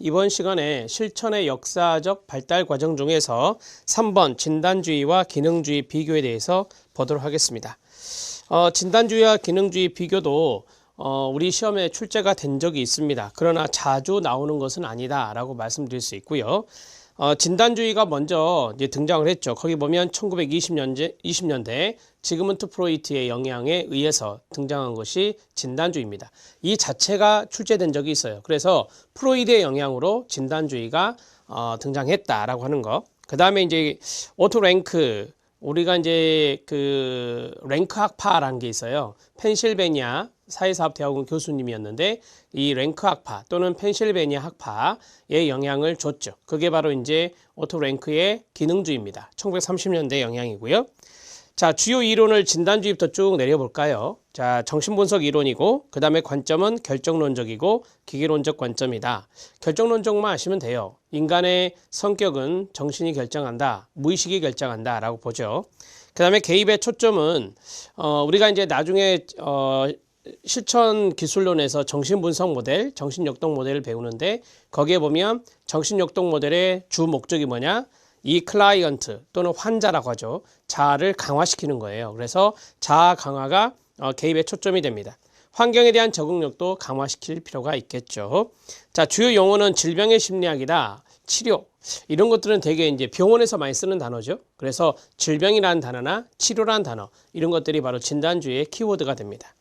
이번 시간에 실천의 역사적 발달 과정 중에서 3번 진단주의와 기능주의 비교에 대해서 보도록 하겠습니다. 진단주의와 기능주의 비교도 우리 시험에 출제가 된 적이 있습니다. 그러나 자주 나오는 것은 아니다 라고 말씀드릴 수 있고요. 진단주의가 먼저 이제 등장을 했죠. 거기 보면 1920년대 지그문트 프로이트의 영향에 의해서 등장한 것이 진단주의입니다. 이 자체가 출제된 적이 있어요. 그래서 프로이드의 영향으로 진단주의가 등장했다라고 하는 거. 그 다음에 이제 오토 랭크, 우리가 이제 그 랭크 학파라는 게 있어요. 펜실베니아 사회사업대학원 교수님이었는데 이 랭크 학파 또는 펜실베니아 학파에 영향을 줬죠. 그게 바로 이제 오토 랭크의 기능주의입니다. 1930년대 영향이고요. 자, 주요 이론을 진단주의부터 쭉 내려볼까요? 자, 정신분석 이론이고 그 다음에 관점은 결정론적이고 기계론적 관점이다. 결정론적만 아시면 돼요. 인간의 성격은 정신이 결정한다, 무의식이 결정한다 라고 보죠. 그 다음에 개입의 초점은 우리가 이제 나중에 실천 기술론에서 정신분석 모델, 정신역동 모델을 배우는데 거기에 보면 정신역동 모델의 주 목적이 뭐냐? 이 클라이언트 또는 환자라고 하죠. 자아를 강화시키는 거예요. 그래서 자아 강화가 개입의 초점이 됩니다. 환경에 대한 적응력도 강화시킬 필요가 있겠죠. 자, 주요 용어는 질병의 심리학이다, 치료, 이런 것들은 되게 이제 병원에서 많이 쓰는 단어죠. 그래서 질병이라는 단어나 치료라는 단어, 이런 것들이 바로 진단주의의 키워드가 됩니다.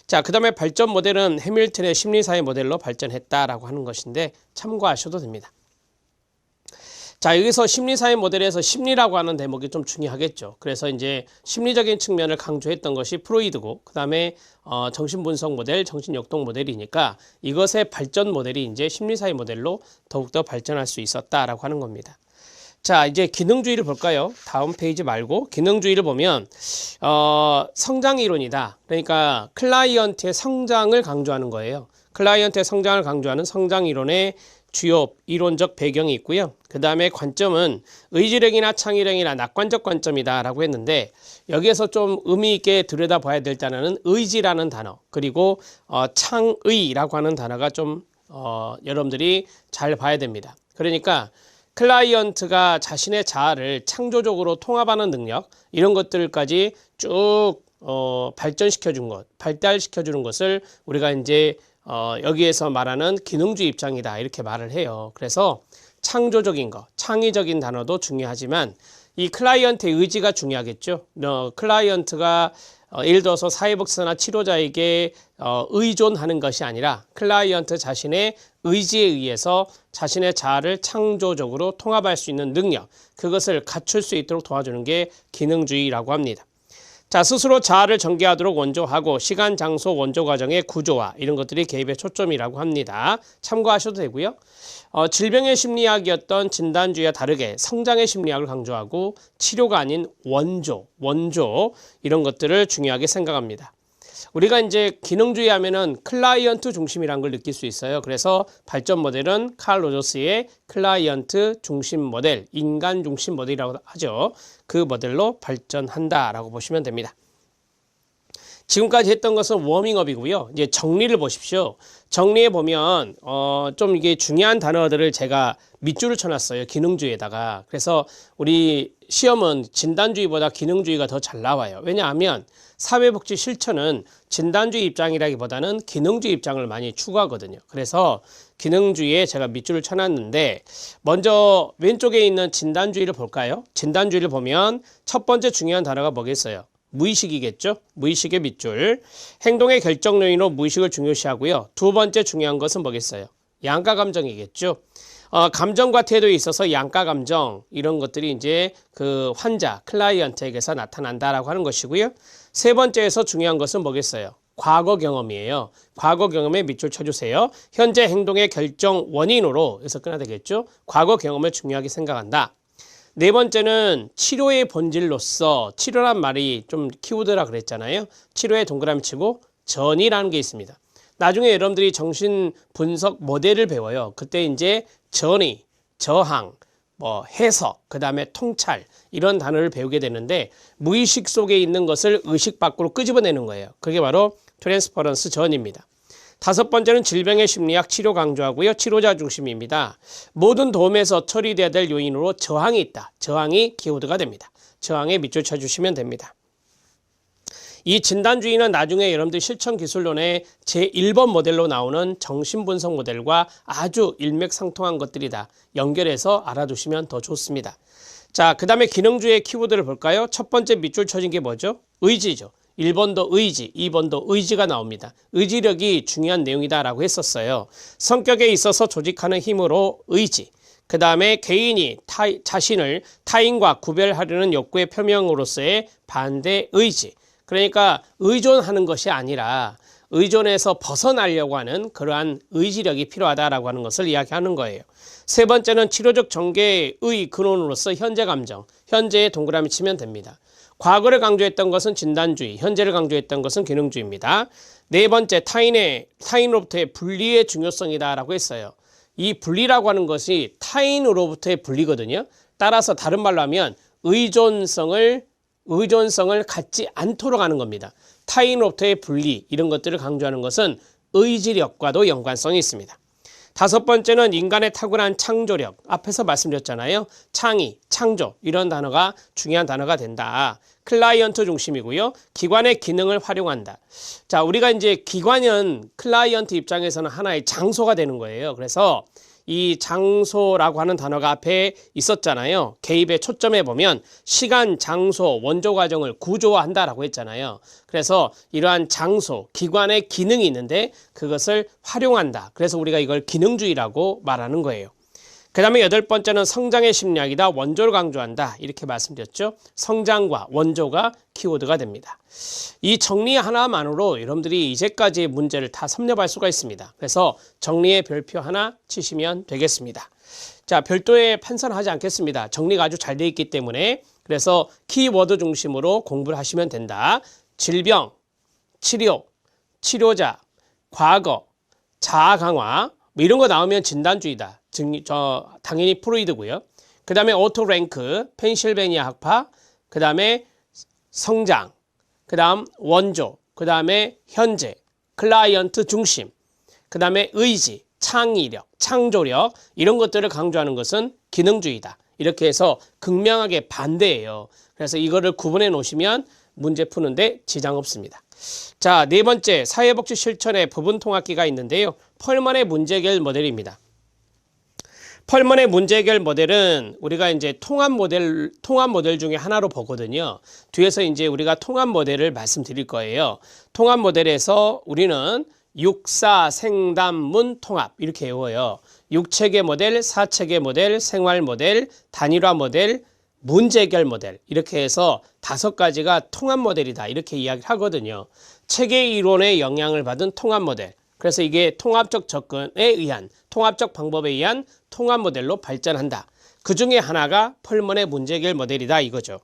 자, 그 다음에 발전 모델은 해밀턴의 심리사회 모델로 발전했다라고 하는 것인데 참고하셔도 됩니다. 자, 여기서 심리사회 모델에서 심리라고 하는 대목이 좀 중요하겠죠. 그래서 이제 심리적인 측면을 강조했던 것이 프로이드고, 그 다음에 정신분석 모델, 정신역동 모델이니까 이것의 발전 모델이 이제 심리사회 모델로 더욱더 발전할 수 있었다라고 하는 겁니다. 자, 이제 기능주의를 볼까요? 다음 페이지 말고 기능주의를 보면 성장 이론이다. 그러니까 클라이언트의 성장을 강조하는 거예요. 클라이언트의 성장을 강조하는 성장 이론의 주요 이론적 배경이 있고요. 그 다음에 관점은 의지력이나 창의력이나 낙관적 관점이다 라고 했는데 여기에서 좀 의미 있게 들여다봐야 될 단어는 의지라는 단어, 그리고 창의라고 하는 단어가 좀 여러분들이 잘 봐야 됩니다. 그러니까 클라이언트가 자신의 자아를 창조적으로 통합하는 능력, 이런 것들까지 쭉 발전시켜 준 것, 발달시켜 주는 것을 우리가 이제 여기에서 말하는 기능주의 입장이다 이렇게 말을 해요. 그래서 창조적인 것, 창의적인 단어도 중요하지만 이 클라이언트의 의지가 중요하겠죠. 클라이언트가 예를 들어서 사회복지사나 치료자에게 의존하는 것이 아니라 클라이언트 자신의 의지에 의해서 자신의 자아를 창조적으로 통합할 수 있는 능력, 그것을 갖출 수 있도록 도와주는 게 기능주의라고 합니다. 자, 스스로 자아를 전개하도록 원조하고 시간, 장소, 원조 과정의 구조화, 이런 것들이 개입의 초점이라고 합니다. 참고하셔도 되고요. 질병의 심리학이었던 진단주의와 다르게 성장의 심리학을 강조하고 치료가 아닌 원조 이런 것들을 중요하게 생각합니다. 우리가 이제 기능주의 하면은 클라이언트 중심이라는 걸 느낄 수 있어요. 그래서 발전 모델은 칼 로저스의 클라이언트 중심 모델, 인간 중심 모델이라고 하죠. 그 모델로 발전한다라고 보시면 됩니다. 지금까지 했던 것은 워밍업이고요. 이제 정리를 보십시오. 정리해 보면 좀 이게 중요한 단어들을 제가 밑줄을 쳐놨어요. 기능주의에다가. 그래서 우리 시험은 진단주의보다 기능주의가 더 잘 나와요. 왜냐하면 사회복지 실천은 진단주의 입장이라기보다는 기능주의 입장을 많이 추구하거든요. 그래서 기능주의에 제가 밑줄을 쳐놨는데 먼저 왼쪽에 있는 진단주의를 볼까요? 진단주의를 보면 첫 번째 중요한 단어가 뭐겠어요? 무의식이겠죠? 무의식의 밑줄. 행동의 결정 요인으로 무의식을 중요시하고요. 두 번째 중요한 것은 뭐겠어요? 양가 감정이겠죠? 감정과 태도에 있어서 양가 감정, 이런 것들이 이제 그 환자, 클라이언트에게서 나타난다라고 하는 것이고요. 세 번째에서 중요한 것은 뭐겠어요? 과거 경험이에요. 과거 경험에 밑줄 쳐주세요. 현재 행동의 결정 원인으로 해서 끊어야 되겠죠? 과거 경험을 중요하게 생각한다. 네 번째는 치료의 본질로서, 치료란 말이 좀 키워드라 그랬잖아요. 치료에 동그라미 치고 전이라는 게 있습니다. 나중에 여러분들이 정신 분석 모델을 배워요. 그때 이제 전이, 저항, 해석, 그 다음에 통찰, 이런 단어를 배우게 되는데 무의식 속에 있는 것을 의식 밖으로 끄집어내는 거예요. 그게 바로 트랜스퍼런스 전입니다. 다섯 번째는 질병의 심리학 치료 강조하고요. 치료자 중심입니다. 모든 도움에서 처리돼야 될 요인으로 저항이 있다. 저항이 키워드가 됩니다. 저항에 밑줄 쳐주시면 됩니다. 이 진단주의는 나중에 여러분들 실천기술론의 제1번 모델로 나오는 정신분석 모델과 아주 일맥상통한 것들이다. 연결해서 알아두시면 더 좋습니다. 자, 그 다음에 기능주의의 키워드를 볼까요? 첫 번째 밑줄 쳐진 게 뭐죠? 의지죠. 1번도 의지, 2번도 의지가 나옵니다. 의지력이 중요한 내용이다라고 했었어요. 성격에 있어서 조직하는 힘으로 의지. 그 다음에 개인이 자신을 타인과 구별하려는 욕구의 표명으로서의 반대 의지. 그러니까 의존하는 것이 아니라 의존에서 벗어나려고 하는 그러한 의지력이 필요하다라고 하는 것을 이야기하는 거예요. 세 번째는 치료적 전개의 근원으로서 현재 감정, 현재에 동그라미 치면 됩니다. 과거를 강조했던 것은 진단주의, 현재를 강조했던 것은 기능주의입니다. 네 번째, 타인으로부터의 분리의 중요성이다라고 했어요. 이 분리라고 하는 것이 타인으로부터의 분리거든요. 따라서 다른 말로 하면 의존성을 갖지 않도록 하는 겁니다. 타인으로부터의 분리, 이런 것들을 강조하는 것은 의지력과도 연관성이 있습니다. 다섯 번째는 인간의 탁월한 창조력. 앞에서 말씀드렸잖아요. 창의, 창조, 이런 단어가 중요한 단어가 된다. 클라이언트 중심이고요. 기관의 기능을 활용한다. 자, 우리가 이제 기관은 클라이언트 입장에서는 하나의 장소가 되는 거예요. 그래서 이 장소라고 하는 단어가 앞에 있었잖아요. 개입의 초점에 보면 시간, 장소, 원조 과정을 구조화한다라고 했잖아요. 그래서 이러한 장소, 기관의 기능이 있는데 그것을 활용한다. 그래서 우리가 이걸 기능주의라고 말하는 거예요. 그 다음에 여덟 번째는 성장의 심리학이다. 원조를 강조한다. 이렇게 말씀드렸죠. 성장과 원조가 키워드가 됩니다. 이 정리 하나만으로 여러분들이 이제까지의 문제를 다 섭렵할 수가 있습니다. 그래서 정리의 별표 하나 치시면 되겠습니다. 자, 별도의 판단하지 않겠습니다. 정리가 아주 잘 되어 있기 때문에. 그래서 키워드 중심으로 공부를 하시면 된다. 질병, 치료, 치료자, 과거, 자아 강화, 뭐 이런 거 나오면 진단주의다. 당연히 프로이드고요. 그 다음에 오토 랭크, 펜실베니아 학파, 그 다음에 성장, 그 다음 원조, 그 다음에 현재, 클라이언트 중심, 그 다음에 의지, 창의력, 창조력, 이런 것들을 강조하는 것은 기능주의다. 이렇게 해서 극명하게 반대예요. 그래서 이거를 구분해 놓으시면 문제 푸는데 지장 없습니다. 자, 네 번째, 사회복지 실천의 부분 통합기가 있는데요. 펄먼의 문제 해결 모델입니다. 펄먼의 문제 해결 모델은 우리가 이제 통합 모델 중에 하나로 보거든요. 뒤에서 이제 우리가 통합 모델을 말씀드릴 거예요. 통합 모델에서 우리는 육사, 생담, 문, 통합 이렇게 외워요. 육체계 모델, 사체계 모델, 생활 모델, 단일화 모델, 문제 해결 모델 이렇게 해서 5가지가 통합 모델이다 이렇게 이야기를 하거든요. 체계 이론의 영향을 받은 통합 모델. 그래서 이게 통합적 접근에 의한 통합적 방법에 의한 통합 모델로 발전한다. 그 중에 하나가 펄먼의 문제 해결 모델이다 이거죠.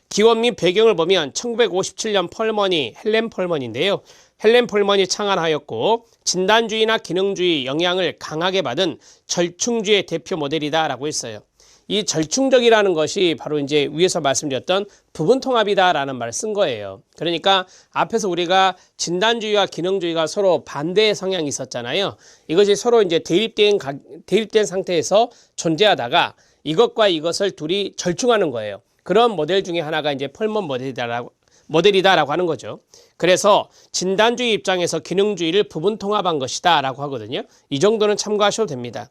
기원 및 배경을 보면 1957년 헬렌 펄먼인데요. 헬렌 펄먼이 창안하였고 진단주의나 기능주의 영향을 강하게 받은 절충주의 대표 모델이다라고 했어요. 이 절충적이라는 것이 바로 이제 위에서 말씀드렸던 부분통합이다라는 말을 쓴 거예요. 그러니까 앞에서 우리가 진단주의와 기능주의가 서로 반대의 성향이 있었잖아요. 이것이 서로 이제 대립된 상태에서 존재하다가 이것과 이것을 둘이 절충하는 거예요. 그런 모델 중에 하나가 이제 펄먼 모델이다라고 하는 거죠. 그래서 진단주의 입장에서 기능주의를 부분통합한 것이다 라고 하거든요. 이 정도는 참고하셔도 됩니다.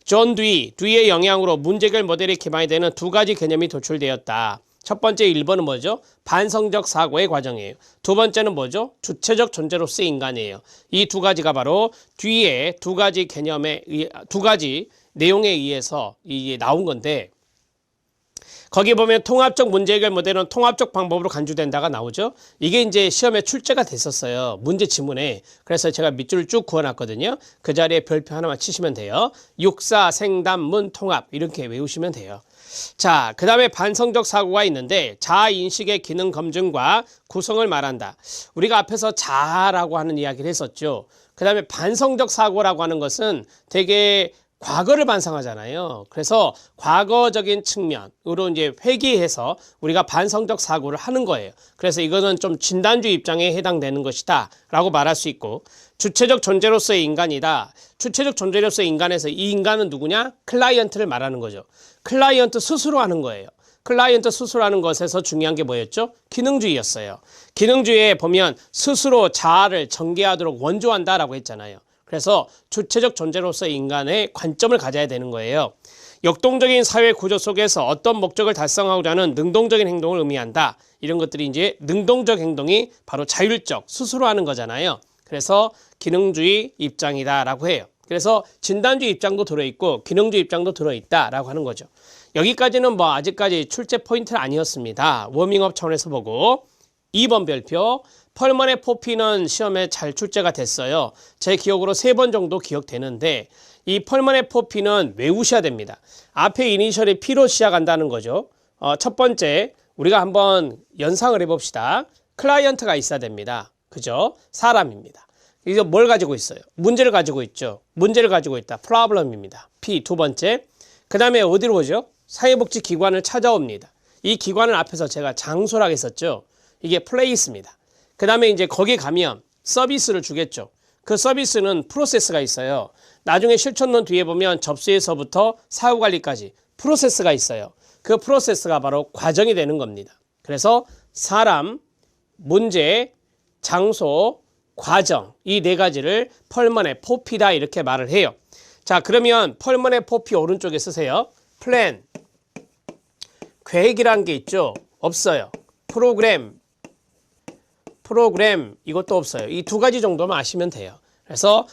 존 듀이의 영향으로 문제 해결 모델이 기반이 되는 2가지 개념이 도출되었다. 첫 번째 1번은 뭐죠? 반성적 사고의 과정이에요. 두 번째는 뭐죠? 주체적 존재로서의 인간이에요. 이 2가지가 바로 듀이의 2가지 개념에 2가지 내용에 의해서 이게 나온 건데 거기 보면 통합적 문제 해결 모델은 통합적 방법으로 간주된다가 나오죠. 이게 이제 시험에 출제가 됐었어요. 문제 지문에. 그래서 제가 밑줄을 쭉 그어놨거든요. 그 자리에 별표 하나만 치시면 돼요. 육사, 생담, 문, 통합 이렇게 외우시면 돼요. 자, 그 다음에 반성적 사고가 있는데 자아인식의 기능 검증과 구성을 말한다. 우리가 앞에서 자아라고 하는 이야기를 했었죠. 그 다음에 반성적 사고라고 하는 것은 되게 과거를 반성하잖아요. 그래서 과거적인 측면으로 이제 회귀해서 우리가 반성적 사고를 하는 거예요. 그래서 이거는 좀 진단주의 입장에 해당되는 것이다 라고 말할 수 있고 주체적 존재로서의 인간이다. 주체적 존재로서의 인간에서 이 인간은 누구냐? 클라이언트를 말하는 거죠. 클라이언트 스스로 하는 거예요. 클라이언트 스스로 하는 것에서 중요한 게 뭐였죠? 기능주의였어요. 기능주의에 보면 스스로 자아를 전개하도록 원조한다라고 했잖아요. 그래서 주체적 존재로서의 인간의 관점을 가져야 되는 거예요. 역동적인 사회 구조 속에서 어떤 목적을 달성하고자 하는 능동적인 행동을 의미한다. 이런 것들이 이제 능동적 행동이 바로 자율적, 스스로 하는 거잖아요. 그래서 기능주의 입장이다라고 해요. 그래서 진단주의 입장도 들어있고 기능주의 입장도 들어있다라고 하는 거죠. 여기까지는 뭐 아직까지 출제 포인트는 아니었습니다. 워밍업 차원에서 보고 2번 별표 펄먼의 포피는 시험에 잘 출제가 됐어요. 제 기억으로 3번 정도 기억되는데 이 펄먼의 포피는 외우셔야 됩니다. 앞에 이니셜이 P로 시작한다는 거죠. 첫 번째 우리가 한번 연상을 해봅시다. 클라이언트가 있어야 됩니다. 그죠? 사람입니다. 이제 뭘 가지고 있어요? 문제를 가지고 있죠. 문제를 가지고 있다. 프로블럼입니다. P 두 번째. 그 다음에 어디로 오죠? 사회복지기관을 찾아옵니다. 이 기관을 앞에서 제가 장소라고 했었죠. 이게 플레이스입니다. 그 다음에 이제 거기 가면 서비스를 주겠죠. 그 서비스는 프로세스가 있어요. 나중에 실천론 뒤에 보면 접수에서부터 사후관리까지 프로세스가 있어요. 그 프로세스가 바로 과정이 되는 겁니다. 그래서 사람, 문제, 장소, 과정 이 네 가지를 펄먼의 포피다 이렇게 말을 해요. 자, 그러면 펄먼의 포피 오른쪽에 쓰세요. 플랜, 계획이란 게 있죠? 없어요. 프로그램 이것도 없어요. 이 두 가지 정도만 아시면 돼요. 그래서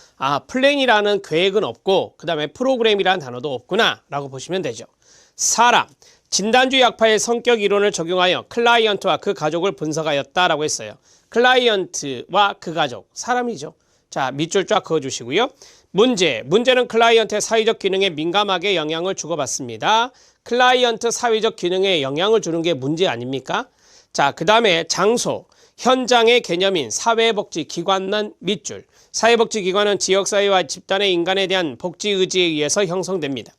플랜이라는 계획은 없고 그 다음에 프로그램이라는 단어도 없구나 라고 보시면 되죠. 사람, 진단주의 학파의 성격 이론을 적용하여 클라이언트와 그 가족을 분석하였다라고 했어요. 클라이언트와 그 가족, 사람이죠. 자, 밑줄 쫙 그어주시고요. 문제는 클라이언트의 사회적 기능에 민감하게 영향을 주고받습니다. 클라이언트 사회적 기능에 영향을 주는 게 문제 아닙니까? 자, 그 다음에 장소, 현장의 개념인 사회복지기관은 밑줄. 사회복지기관은 지역사회와 집단의 인간에 대한 복지 의지에 의해서 형성됩니다.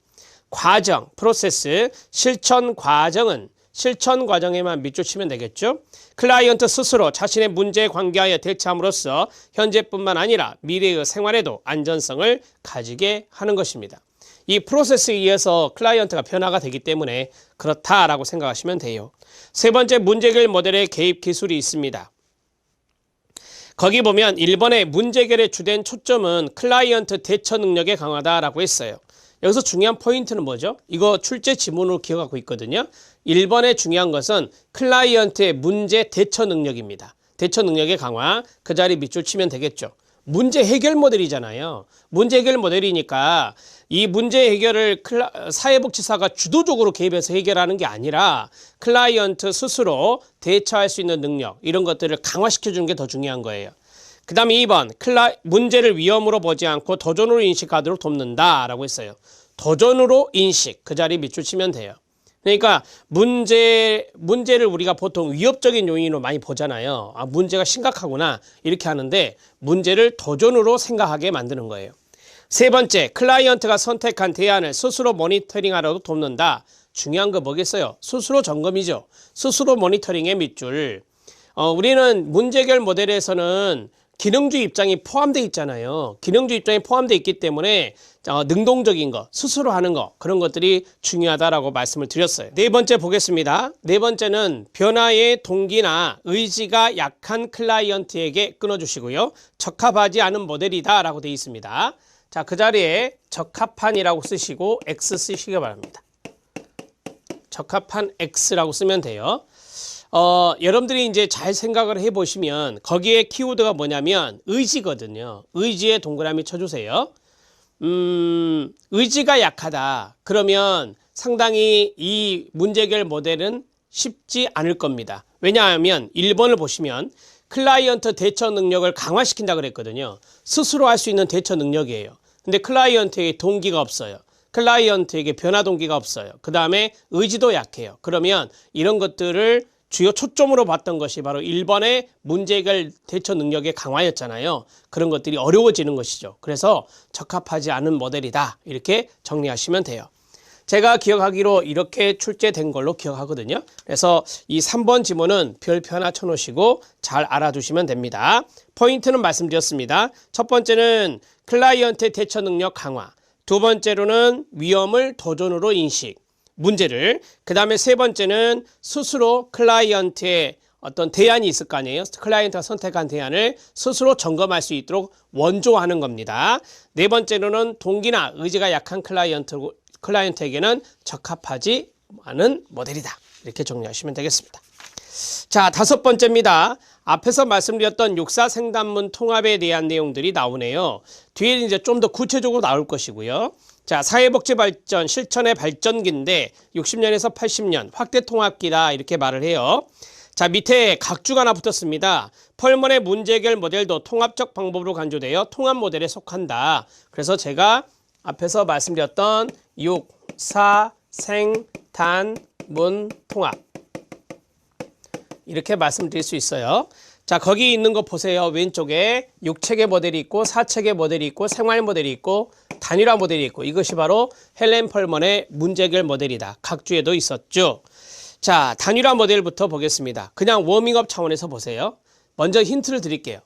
과정, 프로세스, 실천 과정에만 밑줄 치면 되겠죠. 클라이언트 스스로 자신의 문제에 관계하여 대처함으로써 현재뿐만 아니라 미래의 생활에도 안전성을 가지게 하는 것입니다. 이 프로세스에 의해서 클라이언트가 변화가 되기 때문에 그렇다라고 생각하시면 돼요. 세 번째, 문제해결 모델의 개입 기술이 있습니다. 거기 보면 1번의 문제해결의 주된 초점은 클라이언트 대처 능력의 강화다라고 했어요. 여기서 중요한 포인트는 뭐죠? 이거 출제 지문으로 기억하고 있거든요. 1번의 중요한 것은 클라이언트의 문제 대처 능력입니다. 대처 능력의 강화, 그 자리 밑줄 치면 되겠죠. 문제 해결 모델이잖아요. 문제 해결 모델이니까 이 문제 해결을 사회복지사가 주도적으로 개입해서 해결하는 게 아니라 클라이언트 스스로 대처할 수 있는 능력, 이런 것들을 강화시켜주는 게 더 중요한 거예요. 그 다음에 2번, 문제를 위험으로 보지 않고 도전으로 인식하도록 돕는다라고 했어요. 도전으로 인식, 그 자리 밑줄 치면 돼요. 그러니까 문제를 우리가 보통 위협적인 요인으로 많이 보잖아요. 문제가 심각하구나 이렇게 하는데 문제를 도전으로 생각하게 만드는 거예요. 세 번째, 클라이언트가 선택한 대안을 스스로 모니터링하려도 돕는다. 중요한 거 뭐겠어요? 스스로 점검이죠. 스스로 모니터링의 밑줄. 우리는 문제해결 모델에서는 기능주의 입장이 포함되어 있잖아요. 기능주의 입장이 포함되어 있기 때문에 능동적인 거, 스스로 하는 거, 그런 것들이 중요하다라고 말씀을 드렸어요. 네 번째 보겠습니다. 네 번째는 변화의 동기나 의지가 약한 클라이언트에게 끊어주시고요. 적합하지 않은 모델이다 라고 되어 있습니다. 자, 그 자리에 적합한이라고 쓰시고 X 쓰시기 바랍니다. 적합한 X라고 쓰면 돼요. 여러분들이 이제 잘 생각을 해보시면 거기에 키워드가 뭐냐면 의지거든요. 의지에 동그라미 쳐주세요. 의지가 약하다. 그러면 상당히 이 문제 해결 모델은 쉽지 않을 겁니다. 왜냐하면 1번을 보시면 클라이언트 대처 능력을 강화시킨다 그랬거든요. 스스로 할 수 있는 대처 능력이에요. 근데 클라이언트에게 동기가 없어요. 클라이언트에게 변화 동기가 없어요. 그 다음에 의지도 약해요. 그러면 이런 것들을 주요 초점으로 봤던 것이 바로 1번의 문제 해결 대처 능력의 강화였잖아요. 그런 것들이 어려워지는 것이죠. 그래서 적합하지 않은 모델이다. 이렇게 정리하시면 돼요. 제가 기억하기로 이렇게 출제된 걸로 기억하거든요. 그래서 이 3번 지문은 별표 하나 쳐놓으시고 잘 알아두시면 됩니다. 포인트는 말씀드렸습니다. 첫 번째는 클라이언트의 대처 능력 강화. 두 번째로는 위험을 도전으로 인식. 문제를. 그 다음에 세 번째는 스스로 클라이언트의 어떤 대안이 있을 거 아니에요. 클라이언트가 선택한 대안을 스스로 점검할 수 있도록 원조하는 겁니다. 네 번째로는 동기나 의지가 약한 클라이언트에게는 적합하지 않은 모델이다. 이렇게 정리하시면 되겠습니다. 자, 다섯 번째입니다. 앞에서 말씀드렸던 육사생단문 통합에 대한 내용들이 나오네요. 뒤에 이제 좀 더 구체적으로 나올 것이고요. 자, 사회복지 발전 실천의 발전기인데 60년에서 80년 확대 통합기다 이렇게 말을 해요. 자, 밑에 각주가 하나 붙었습니다. 펄먼의 문제 해결 모델도 통합적 방법으로 간주되어 통합 모델에 속한다. 그래서 제가 앞에서 말씀드렸던 육사생단문 통합 이렇게 말씀드릴 수 있어요. 자, 거기 있는 거 보세요. 왼쪽에 6체계 모델이 있고 4체계 모델이 있고 생활 모델이 있고 단일화 모델이 있고 이것이 바로 헬렌 펄먼의 문제 해결 모델이다. 각주에도 있었죠. 자, 단일화 모델부터 보겠습니다. 그냥 워밍업 차원에서 보세요. 먼저 힌트를 드릴게요.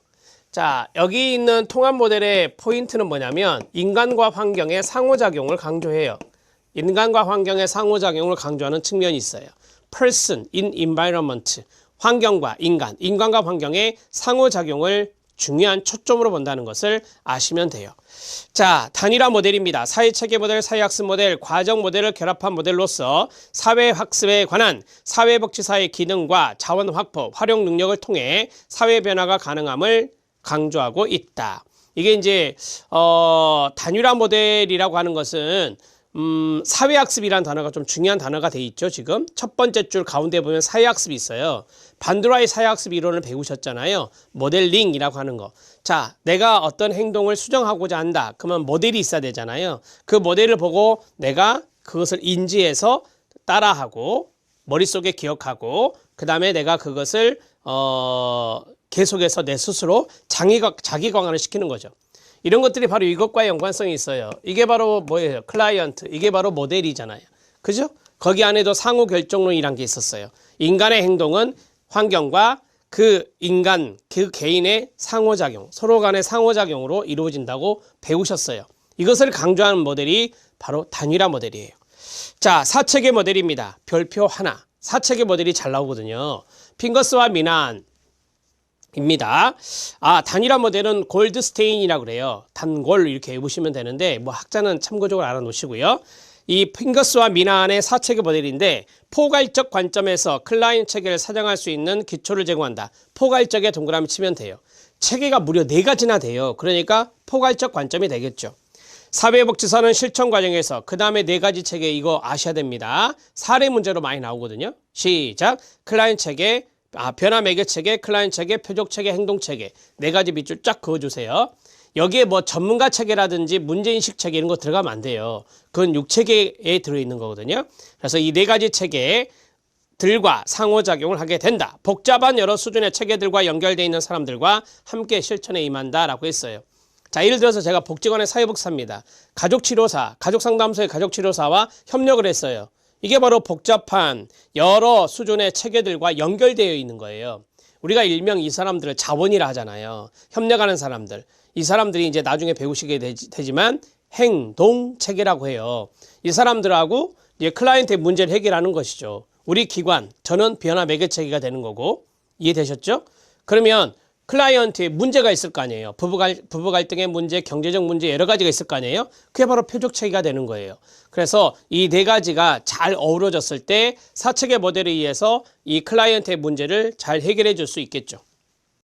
자, 여기 있는 통합 모델의 포인트는 뭐냐면 인간과 환경의 상호작용을 강조해요. 인간과 환경의 상호작용을 강조하는 측면이 있어요. Person in environment. 환경과 인간, 인간과 환경의 상호작용을 중요한 초점으로 본다는 것을 아시면 돼요. 자, 단일화 모델입니다. 사회체계 모델, 사회학습 모델, 과정 모델을 결합한 모델로서 사회학습에 관한 사회복지사의 기능과 자원 확보, 활용 능력을 통해 사회 변화가 가능함을 강조하고 있다. 이게 이제 단일화 모델이라고 하는 것은 사회학습이라는 단어가 좀 중요한 단어가 돼 있죠. 지금 첫 번째 줄 가운데 보면 사회학습이 있어요. 반드라의 사회학습 이론을 배우셨잖아요. 모델링이라고 하는 거. 자, 내가 어떤 행동을 수정하고자 한다. 그러면 모델이 있어야 되잖아요. 그 모델을 보고 내가 그것을 인지해서 따라하고 머릿속에 기억하고 그 다음에 내가 그것을 계속해서 내 스스로 자기 강화를 시키는 거죠. 이런 것들이 바로 이것과 연관성이 있어요. 이게 바로 뭐예요? 클라이언트. 이게 바로 모델이잖아요. 그죠? 거기 안에도 상호 결정론이란 게 있었어요. 인간의 행동은 환경과 그 인간, 그 개인의 상호작용, 서로 간의 상호작용으로 이루어진다고 배우셨어요. 이것을 강조하는 모델이 바로 단일화 모델이에요. 자, 사체계 모델입니다. 별표 하나. 사체계 모델이 잘 나오거든요. 핑거스와 미난. 입니다. 아, 단일화 모델은 골드스테인이라고 그래요. 단골 이렇게 해보시면 되는데 뭐 학자는 참고적으로 알아놓으시고요. 이 핑거스와 미난의 사체계 모델인데 포괄적 관점에서 클라이언트 체계를 사정할 수 있는 기초를 제공한다. 포괄적에 동그라미 치면 돼요. 체계가 무려 4가지나 돼요. 그러니까 포괄적 관점이 되겠죠. 사회복지사는 실천 과정에서 그 다음에 4가지 체계 이거 아셔야 됩니다. 사례 문제로 많이 나오거든요. 시작. 클라이언트 체계, 변화 매개 체계, 클라이언트 체계, 표적 체계, 행동 체계 4가지 밑줄 쫙 그어주세요. 여기에 뭐 전문가 체계라든지 문제인식 체계 이런 거 들어가면 안 돼요. 그건 6체계에 들어있는 거거든요. 그래서 이 4가지 체계들과 상호작용을 하게 된다. 복잡한 여러 수준의 체계들과 연결되어 있는 사람들과 함께 실천에 임한다라고 했어요. 자, 예를 들어서 제가 복지관의 사회복지사입니다. 가족치료사, 가족상담소의 가족치료사와 협력을 했어요. 이게 바로 복잡한 여러 수준의 체계들과 연결되어 있는 거예요. 우리가 일명 이 사람들을 자원이라 하잖아요. 협력하는 사람들. 이 사람들이 이제 나중에 배우시게 되지만 행동체계라고 해요. 이 사람들하고 이제 클라이언트의 문제를 해결하는 것이죠. 우리 기관, 저는 변화 매개체계가 되는 거고 이해되셨죠? 그러면 클라이언트에 문제가 있을 거 아니에요. 부부 갈등의 문제, 경제적 문제 여러 가지가 있을 거 아니에요. 그게 바로 표적 체계가 되는 거예요. 그래서 이 4가지가 잘 어우러졌을 때 사체계 모델에 의해서 이 클라이언트의 문제를 잘 해결해 줄 수 있겠죠.